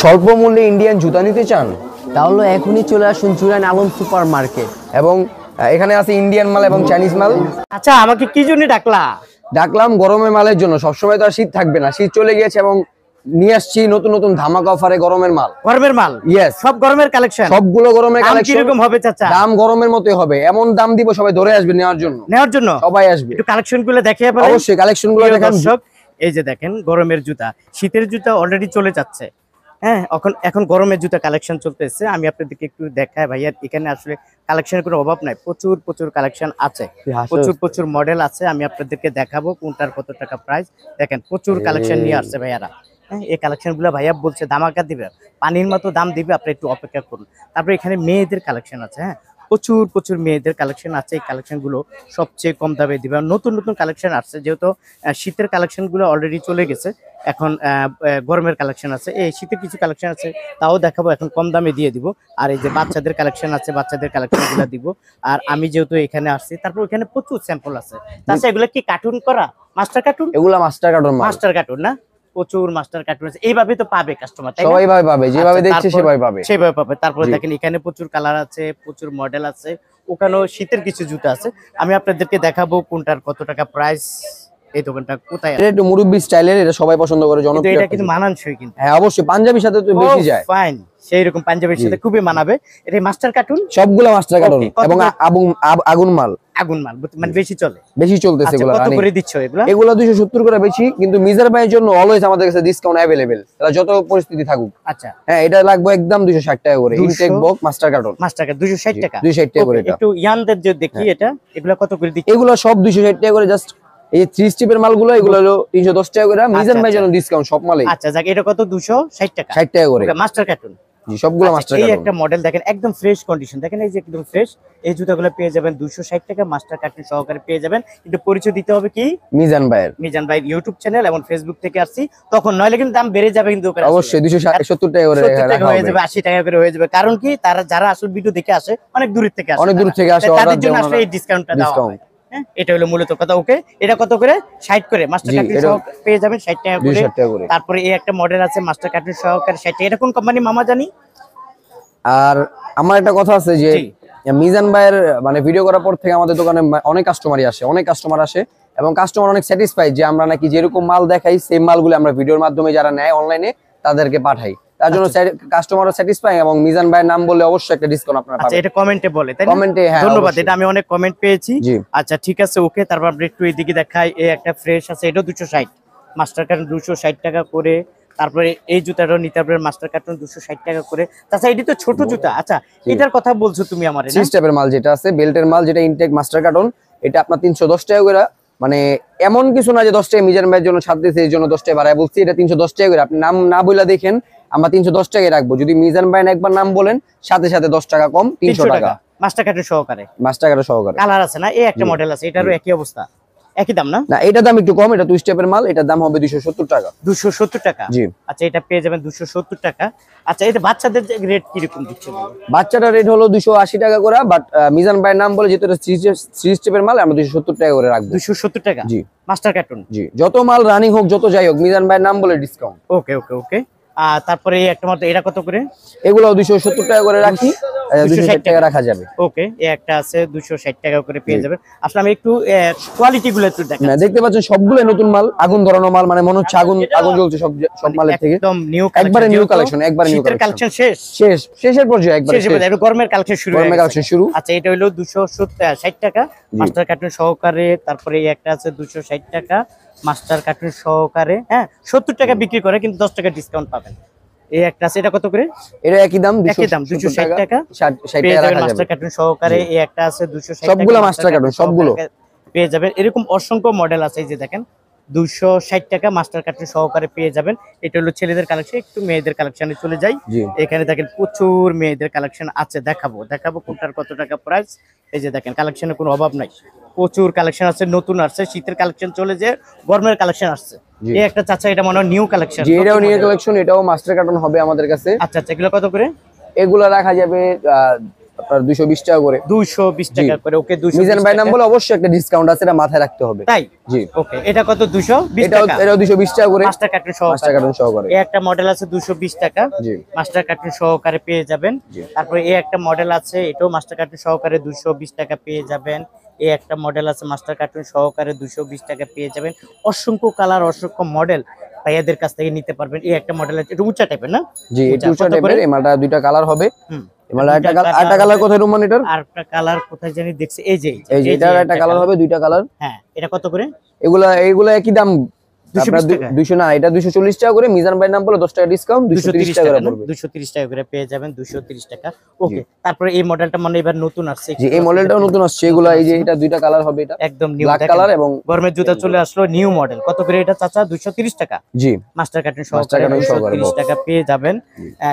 স্বল্প মূল্যে ইন্ডিয়ান জুতা নিতে চান তাহলে এখনই চলে আসুন জুরাইন আলম সুপার মার্কেট। এবং এখানে আছে ইন্ডিয়ান মাল এবং চাইনিজ মাল। আচ্ছা, আমাকে কি জন্য ডাকলাম গরমের মালের জন্য। সবসময় তো আর শীত থাকবে না, শীত চলে গিয়েছে এবং নিয়ে আসছি নতুন নতুন ধামাকা অফারে গরমের মাল। ইয়েস, সব গরমের কালেকশন, সবগুলো গরমের কালেকশন। কিরকম হবে চাচা? দাম গরমের মতোই হবে, এমন দাম দিব সবাই ধরে আসবে নেওয়ার জন্য। সবাই আসবে। একটু কালেকশন গুলো দেখিয়ে বলেন। অবশ্যই কালেকশন গুলো দেখেন। এই যে দেখেন গরমের জুতা, শীতের জুতা অলরেডি চলে যাচ্ছে। হ্যাঁ, এখন গরমের জুতা কালেকশন চলতেছে। আমি আপনাদেরকে একটু দেখাই ভাইয়া, এখানে আসলে কালেকশনের কোনো অভাব নাই, প্রচুর কালেকশন আছে, প্রচুর মডেল আছে। আমি আপনাদেরকে দেখাবো কোনটার কত টাকা প্রাইস। দেখেন প্রচুর কালেকশন নিয়ে আসছে ভাইয়ারা। হ্যাঁ, এই কালেকশন গুলো ভাইয়া বলছে ধামাকা দিবে, পানির মতো দাম দিবে, আপনি একটু অপেক্ষা করুন। তারপরে এখানে মেয়েদের কালেকশন আছে। হ্যাঁ, প্রচুর মেয়েদের কালেকশন আছে। এই কালেকশন গুলো সবচেয়ে কম দামে দিবে। নতুন কালেকশন আসছে, যেহেতু শীতের কালেকশন গুলো অলরেডি চলে গেছে, এখন গরমের কালেকশন আছে। এই শীতের কিছু কালেকশন আছে, তাও দেখাবো, এখন কম দামে দিয়ে দিব। আর এই যে বাচ্চাদের কালেকশন আছে, বাচ্চাদের কালেকশন গুলো দিব। আর আমি যেহেতু এখানে আসছি, তারপর এখানে প্রচুর স্যাম্পল আছে। তাছাড়া এগুলো কি কার্টুন করা, মাস্টার কার্টুন? এগুলা মাস্টার কার্টুন না, প্রচুর মাস্টার কার্টুন আছে। এইভাবে তো পাবে কাস্টমার, তাই না? সবাই পাবে, যেভাবে দেখছে সেভাবে পাবে। তারপরে দেখেন এখানে প্রচুর কালার আছে, প্রচুর মডেল আছে। ওখানেও শীতের কিছু জুতা আছে। আমি আপনাদেরকে দেখাবো কোনটার কত টাকা প্রাইস। এই দোকানটা কোথায়? এটা একটু মুরব্বি স্টাইলের, এটা সবাই পছন্দ করে, জনপ্রিয়। এটা কিন্তু মানানসই কিন্তু। হ্যাঁ অবশ্যই, পাঞ্জাবির সাথে তো বেশি যায়। ফাইন, সেই রকম পাঞ্জাবির সাথে খুবই মানাবে। এটা মাস্টার কার্টুন, সবগুলো মাস্টার কার্টুন এবং আগুন মাল মানে বেশি চলতেছে। এগুলো কত করে দিচ্ছ? এগুলো 270 করে বেশি, কিন্তু মিজার ভাইয়ের জন্য অলওয়েজ আমাদের কাছে ডিসকাউন্ট अवेलेबल, তারা যত পরিস্থিতি থাকুক। আচ্ছা, হ্যাঁ, এটা লাগবে একদম 260 টাকা করে। ইনটেক বক্স মাস্টার কার্টুন 260 টাকা। 260 টাকা করে। এটা একটু ইয়ানদের যে দেখি, এটা এগুলা কত করে দিচ্ছ? এগুলো সব 260 টাকা করে। জাস্ট এই 3 স্টেপের মালগুলো, এগুলো হলো 310 টাকা করে। মিজান ভাইয়ের জন্য ডিসকাউন্ট সব মালে। আচ্ছা, যাক, এটা কত? 260 টাকা। 60 টাকা করে মাস্টার কার্টুন। জি, সবগুলো মাস্টার কার্টুন। এই একটা মডেল দেখেন, একদম ফ্রেশ কন্ডিশন। দেখেন এই যে একদম ফ্রেশ। এই জুতাগুলো পেয়ে যাবেন 260 টাকা, মাস্টার কার্টুন সহকারে পেয়ে যাবেন। কিন্তু পরিচয় দিতে হবে কি? মিজান ভাই ইউটিউব চ্যানেল এবং ফেসবুক থেকে আসছি, তখন নইলে কিন্তু দাম বেড়ে যাবে। কিন্তু অবশ্যই 270 টাকা করে হয়ে যাবে, 80 টাকা করে হয়ে যাবে। কারণ কি, তারা যারা আসলে ভিডিও দেখে আসে, অনেক দূর থেকে আসে, তাদের জন্য আসলে এই ডিসকাউন্টটা দেওয়া হয়। এটা হলো মূলত কথা। ওকে, এটা কত করে? 60 করে। মাস্টার কার্টুন সহ পেয়ে যাবেন 60 টাকা করে। তারপরে এই একটা মডেল আছে মাস্টার কার্টুন সহকারে 60 টাকা। এটা কোন কোম্পানি মামা জানি? আর আমার একটা কথা আছে যে মিজান ভাইয়ের মানে ভিডিও করার পর থেকে আমাদের দোকানে অনেক কাস্টমার আসে এবং কাস্টমার অনেক স্যাটিসফাইড যে আমরা নাকি যেরকম মাল দেখাই সেই মালগুলো আমরা ভিডিওর মাধ্যমে যারা নেয় অনলাইনে তাদেরকে পাঠাই। তার জন্য কাস্টমারও স্যাটিসফাই এবং মিজান ভাইয়ের নাম বললে অবশ্যই একটা ডিসকাউন্ট আপনারা পাবেন। আচ্ছা, এটা কমেন্টে বলে, তাই না? কমেন্টে, হ্যাঁ, ধন্যবাদ। এটা আমি অনেক কমেন্ট পেয়েছি। আচ্ছা, ঠিক আছে, ওকে। তারপর আমরা একটু এদিকে দেখাই। এই একটা ফ্রেশ আছে, এটা 260 মাস্টার কার্টুন 260 টাকা করে। তারপরে এই জুতাটাও নিতে পারবেন মাস্টার কার্টুন 260 টাকা করে। তাছাড়া এটি তো ছোট জুতা। আচ্ছা, এটার কথা বলছো তুমি আমার? 3 স্টেপের মাল যেটা আছে, বেল্টের মাল যেটা ইনটেক মাস্টার কার্টুন, এটা আপনার 310 টাকা করে। মানে এমন কিছু না যে 10 টাকা মিজান ভাইয়ের জন্য ছাড় দিয়েছে এই জন্য 10 টাকা বাড়ায় বলছি। এটা 310 টাকা করে। আপনি নাম না বইলা দেখেন, আমরা 310 টাকায় রাখবো। যদি মিজান ভাই একবার নাম বলেন, সাথে 10 টাকা কম, 300 টাকা মাস্টার কার্টুন সহকারে। কালার আছে না? এই একটা মডেল আছে, এটারও একই অবস্থা, একই দাম না? না, এটার দাম একটু কম। এটা 2 স্টেপের মাল, এটার দাম হবে 270 টাকা। 270 টাকা? জি। আচ্ছা, এটা পেয়ে যাবেন 270 টাকা। আচ্ছা, এটা বাচ্চাদের রেট কি রকম দিচ্ছে? বাচ্চাটার রেট হলো 280 টাকা করে, বাট মিজান ভাইয়ের নাম বলে যেহেতু এটা 3 স্টেপের মাল, আমরা 270 টাকা করে রাখবো। 270 টাকা? জি। Master carton? জি। যত মাল রানিং হোক, যত যাই হোক, মিজান ভাইয়ের নাম বলে ডিসকাউন্ট। ওকে। তারপরে এই একটা মডেল, এটা কত করে? এগুলো 270 টাকা করে রাখি, 260 টাকা রাখা যাবে। ওকে, এই একটা আছে 260 টাকা করে পেয়ে যাবেন। আসলে আমি একটু কোয়ালিটি গুলো একটু দেখাই। দেখতে পাচ্ছেন সবগুলো নতুন মাল, আগুন ধরানো মাল, মানে মনে হচ্ছে আগুন জ্বলছে সব মালের থেকে। একদম নিউ কালেকশন, একবারে নিউ কালেকশন। শেষের পর্যায়ে একবার গরমের কালেকশন শুরু। আচ্ছা, এটা হলো 260 টাকা মাস্টার কার্টুন সহকারে। তারপরে এই একটা আছে 260 টাকা মাস্টার কার্টুন সহকারে। হ্যাঁ, 70 টাকা বিক্রি করে, কিন্তু 10 টাকা ডিসকাউন্ট পাবেন। এই একটা আছে, এটা কত করে? এটা একই দাম 260 টাকা, 60 টাকা মাস্টার কার্টুন সহকারে। এই একটা আছে 260 টাকা, সবগুলো মাস্টার কার্টুন, সবগুলো পেয়ে যাবেন। এরকম অসংখ্য মডেল আছে। এই যে দেখেন 260 টাকা মাস্টার কার্টুন সহকারে পেয়ে যাবেন। এটা হলো ছেলেদের কালেকশন। একটু মেয়েদের কালেকশনে চলে যাই। এখানে দেখেন প্রচুর মেয়েদের কালেকশন আছে, দেখাবো কোনটার কত টাকা প্রাইস। এই যে দেখেন কালেকশনের কোনো অভাব নাই, প্রচুর কালেকশন আছে। নতুন আসছে, শীতের কালেকশন চলে যে গরমের কালেকশন আসছে। এই একটা চাচা, এটা মনে হয় নিউ কালেকশন। এটাও নিউ কালেকশন, এটাও মাস্টার কার্টুন হবে আমাদের কাছে। আচ্ছা, এগুলো কত করে? এগুলো রাখা যাবে আপনার 220 টাকা করে। 220 টাকা করে। ওকে 220 মিজান ভাই নাম বলে অবশ্যই একটা ডিসকাউন্ট আছে, এটা মাথায় রাখতে হবে। তাই? জি ওকে, এটা কত? 220 এটাও টাকা। 220 টাকা করে, মাস্টার কার্টুন সহকারে। মাস্টার কার্টুন সহকারে। এই একটা মডেল আছে 220 টাকা, জি মাস্টার কার্টুন সহকারে পেয়ে যাবেন। জি তারপরে এই একটা মডেল আছে, এটাও মাস্টার কার্টুন সহকারে 220 টাকা পেয়ে যাবেন। এই একটা মডেল আছে মাস্টার কার্টুন সহকারে 220 টাকা পেয়ে যাবেন। অসংখ্য কালার, অসংখ্য মডেল ভাইয়াদের কাছ থেকে নিতে পারবেন। এই একটা মডেল আছে, এটা উঁচা টাইপের না? জি এটা উঁচা টাইপের। এই মালটা দুইটা কালার হবে। হুম, এই মালটা একটা কালার কোথায় রুমান এটার? আর একটা কালার কোথায় জানি দেখছি, এই যে এই যে এটার একটা কালার হবে, দুইটা কালার। হ্যাঁ, এটা কত করে? এগুলা একই দাম। 220 টাকা। 200 না, এটা 240 টাকা করে। মিজান ভাই নাম বলে 10 টাকা ডিসকাউন্ট, 230 টাকা করে পড়বে। 230 টাকা করে পেয়ে যাবেন, 230 টাকা। ওকে, তারপরে এই মডেলটা মানে এবার নতুন আসছে। জি এই মডেলটাও নতুন আসছে। এগুলা এই যে এটা দুইটা কালার হবে, এটা একদম নিউ ব্ল্যাক কালার এবং গরমের জুতা চলে আসলো নিউ মডেল। কত করে এটা চাচা? 230 টাকা। জি মাস্টার কার্টুন মাস্টার সহকারে কার্টুন সহকারে 230 টাকা পেয়ে যাবেন।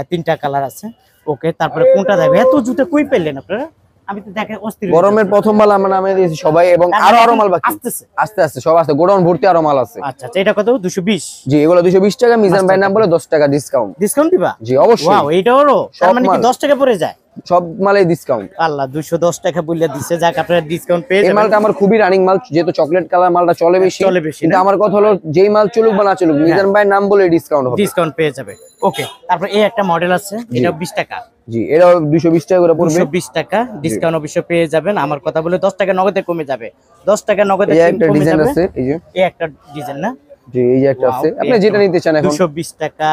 তিনটা কালার আছে। ওকে, তারপরে কোনটা দেখবে? এত জুতা কই পেলেন আপনারা? আমি তো দেখে অস্থির হয়ে গরমের প্রথম মাল আমরা নামে দিয়েছি সবাই, এবং যাচ্ছি। আরো মাল বাকি আসতেছে। আস্তে আস্তে সব আছে, গোডাউন ভর্তি আরো মাল আছে। আচ্ছা আচ্ছা, এটা কত? 220। জি এগুলো 220 টাকা। মিজান ভাই নাম বলে 10 টাকা ডিসকাউন্ট। ডিসকাউন্ট দিবা? জি অবশ্যই, ওয়াও, এটাও তার মানে কি মাল। 10 টাকা পড়ে যায়? সব মালে ডিসকাউন্ট। আল্লাহ, 210 টাকা বললে দিছে। যাক, আপনারা ডিসকাউন্ট পেয়ে এই যাবেন। মালটা আমার খুবই রানিং মাল, যেহেতু চকলেট কালার মালটা চলে বেশি। কিন্তু না? আমার কথা হলো, যেই মাল চলুক বা না চলুক, মিজান ভাই নাম বলে ডিসকাউন্ট হবে। ডিসকাউন্ট পেয়ে যাবে। ওকে, তারপর এই একটা মডেল আছে, এটা 20 টাকা। জি এটাও 220 টাকা করে পড়বে। 220 টাকা ডিসকাউন্ট অবশ্য পেয়ে যাবেন। আমার কথা বলে 10 টাকা নগদে কমে যাবে। 10 টাকা নগদে এই একটা কমে ডিজাইন যাবে। আছে, এই যে এই একটা ডিজাইন না? জি এই যে একটা Wow, আছে, আপনি এই যেটা একটা নিতে চান এখন। 220 টাকা।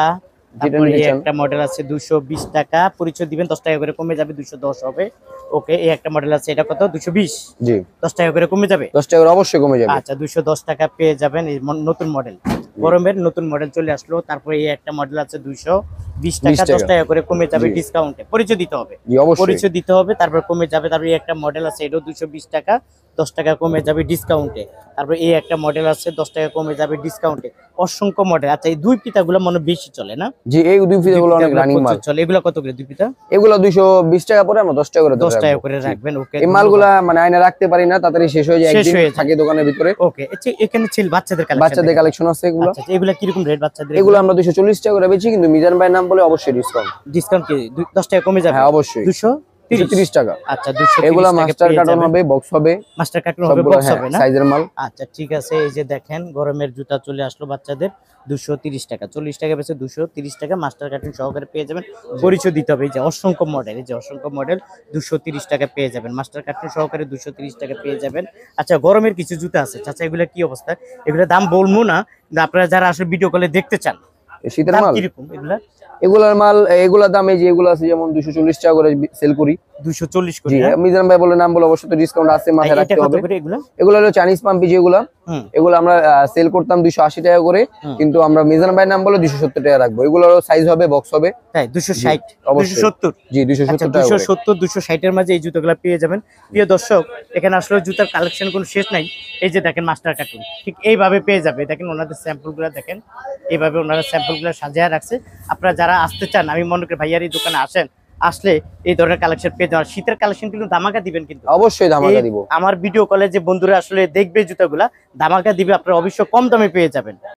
যেটা তারপরে নিতে এই চান। একটা মডেল আছে 220 টাকা। পরিচয় দিবেন, 10 টাকা করে কমে যাবে, 210 হবে। ওকে, এই একটা মডেল আছে, এটা কত? 220। জি 10 টাকা করে কমে যাবে। 10 টাকা করে অবশ্যই কমে যাবে। আচ্ছা, 210 টাকা পেয়ে যাবেন। এই নতুন মডেল, গরমের নতুন মডেল চলে আসলো। তারপরে এই একটা মডেল আছে 220 টাকা, 10 টাকা করে কমে যাবে জি। ডিসকাউন্টে। পরিচয় দিতে হবে। জি অবশ্যই। পরিচয় দিতে হবে, তারপর কমে যাবে। তারপরে এই একটা মডেল আছে, এটাও 220 টাকা, 10 টাকা কমে যাবে ডিসকাউন্টে। তারপর এই একটা মডেল আছে, 10 টাকা কমে যাবে ডিসকাউন্টে। অসংখ্য মডেল। আচ্ছা, এই দুই পিতাগুলো মনে হয় বেশি চলে না? জি এই দুই ফিতাগুলো অনেক পিতাগুলো রানিং মাল প্রচুর চলে। এগুলো কত করে দুই পিতা? এগুলো 220 টাকা পরে, আমরা 10 টাকা করে 10 টাকা রাখবো। করে জি। রাখবেন। ওকে, এই মালগুলা মানে আয়না রাখতে পারি না, তাড়াতাড়ি শেষ হয়ে যায়, শেষ একদিন হয়ে যায়। থাকে দোকানের ভিতরে। ওকে, আচ্ছা, এখানে ছিল বাচ্চাদের কালেকশন। বাচ্চাদের কালেকশন আছে এগুলো। আচ্ছা, এগুলো কি রকম রেট বাচ্চাদের? এগুলো আমরা 240 টাকা করে বেচি, কিন্তু মিজান ভাইয়ের নাম বলে অবশ্যই ডিসকাউন্ট। ডিসকাউন্ট কি 10 টাকা কমে যাবে? হ্যাঁ অবশ্যই। 230 টাকা। আচ্ছা, 230 এগুলা টাকা মাস্টার পেয়ে কার্টন যাবেন। হবে, বক্স হবে, মাস্টার কার্টুন হবে, সবগুলো বক্স হ্যাঁ হবে না? সাইজের মাল। আচ্ছা, ঠিক আছে। এই যে দেখেন, গরমের জুতা চলে আসলো বাচ্চাদের 230 টাকা। 40 টাকা বেচে 230 টাকা মাস্টার কার্টুন সহকারে পেয়ে যাবেন। পরিচয় দিতে হবে। এই যে অসংখ্য মডেল, এই যে অসংখ্য মডেল 230 টাকা পেয়ে যাবেন। মাস্টার কার্টুন সহকারে 230 টাকা পেয়ে যাবেন। আচ্ছা, গরমের কিছু জুতা আছে চাচা, এগুলা কি অবস্থা? এগুলা দাম বলবো না, কিন্তু আপনারা যারা আসলে ভিডিও কলে দেখতে চান, শীতের দাম মাল কিরকম এগুলা? এগুলার মাল, এগুলা দামে যে এগুলো আছে যেমন 240 টাকা করে সেল করি। 240 করে জি না? মিজান ভাই বলে নাম বলে অবশ্যই তো ডিসকাউন্ট আছে, মাথায় এটা রাখতে কত হবে। করে এগুলা? এগুলো হলো চাইনিজ পাম্পি, যেগুলো হুম, এগুলো আমরা সেল করতাম 280 টাকা করে, কিন্তু আমরা মিজান ভাই নাম বলে 270 টাকা রাখবো। এগুলো সাইজ হবে, বক্স হবে। তাই 260, অবশ্যই। 270। জি 270 আচ্ছা, টাকা করে। 270, 260 এর মাঝে এই জুতোগুলো পেয়ে যাবেন। প্রিয় দর্শক, এখানে আসলে জুতার কালেকশন কোনো শেষ নাই। এই যে দেখেন মাস্টার কার্টুন, ঠিক এইভাবে পেয়ে যাবে। দেখেন ওনাদের স্যাম্পলগুলো দেখেন, এইভাবে ওনারা স্যাম্পলগুলো সাজিয়ে রাখছে। আপনারা যারা আসতে চান, আমি মনে করি ভাইয়ার এই দোকানে আসেন, আসলে এই ধরনের কালেকশন পেয়ে যাবেন। শীতের কালেকশন কিন্তু ধামাকা দিবেন কিন্তু। অবশ্যই ধামাকা দিব। আমার ভিডিও কলে যে বন্ধুরা আসলে দেখবে জুতাগুলা, ধামাকা দিবে, আপনারা অবশ্যই কম দামে পেয়ে যাবেন।